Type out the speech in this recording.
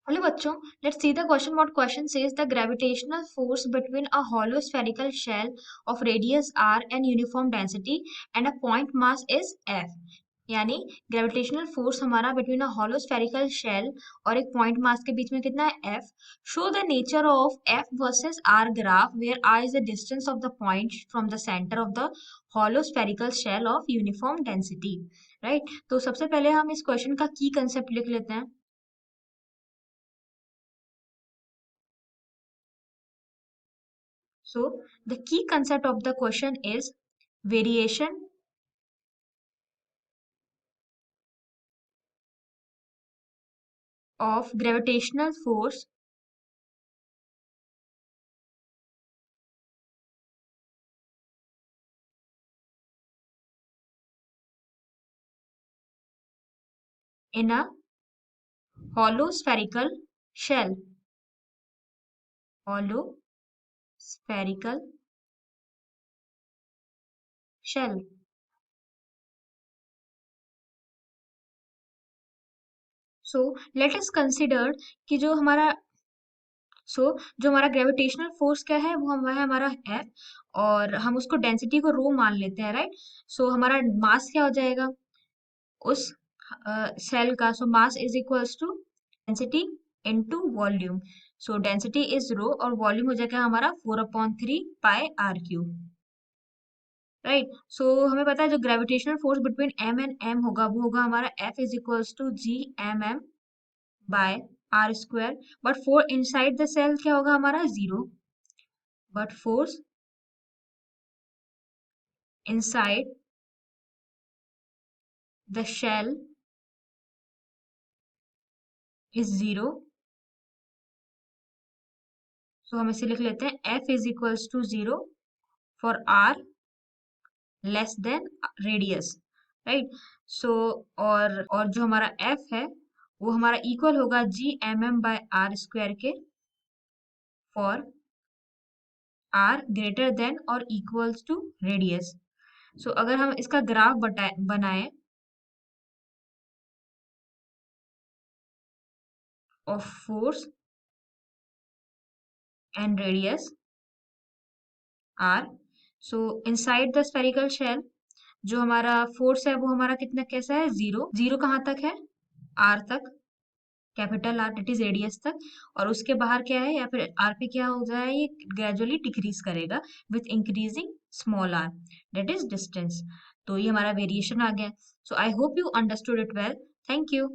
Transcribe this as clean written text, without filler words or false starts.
Hello बच्चों, let's see the question. What question says the gravitational force between a hollow spherical shell of radius r and uniform density and a point mass is f. यानी gravitational force हमारा between a hollow spherical shell और एक point mass के बीच में कितना है f. Show the nature of f versus r graph where r is the distance of the point from the centre of the hollow spherical shell of uniform density. Right, तो सबसे पहले हम इस question का की कंसेप्ट लिख लेते हैं. So the key concept of the question is variation of gravitational force in a hollow spherical shell. Hollow spherical shell. So let us consider कि जो हमारा ग्रेविटेशनल फोर्स क्या है वो है हमारा F, और हम उसको डेंसिटी को रो मान लेते हैं. राइट, सो हमारा मास क्या हो जाएगा उस सेल का. So mass is equals to density into volume. So density is rho और वॉल्यूम हो जाएगा हमारा 4/3 pi R cube. Right, so हमें पता है जो gravitational force between M and M होगा वो होगा हमारा F is equals to G M M by R square. But force inside the shell क्या होगा हमारा zero. But force inside the shell is zero. So हम इसे लिख लेते हैं F is equals to zero for R less than radius. Right, so और जो हमारा एफ है वो हमारा इक्वल होगा G M M by R square के फॉर आर ग्रेटर देन और इक्वल्स टू रेडियस. सो अगर हम इसका ग्राफ बनाए of force and radius R. So inside the spherical shell जो हमारा फोर्स है वो हमारा कितना कैसा है जीरो. जीरो कहाँ तक है आर तक, capital R that is radius तक. और उसके बाहर क्या है या फिर आर पे क्या हो जाए ये ग्रेजुअली डिक्रीज करेगा with increasing small R that is distance. तो ये हमारा वेरिएशन आ गया. So I hope you understood it well. Thank you.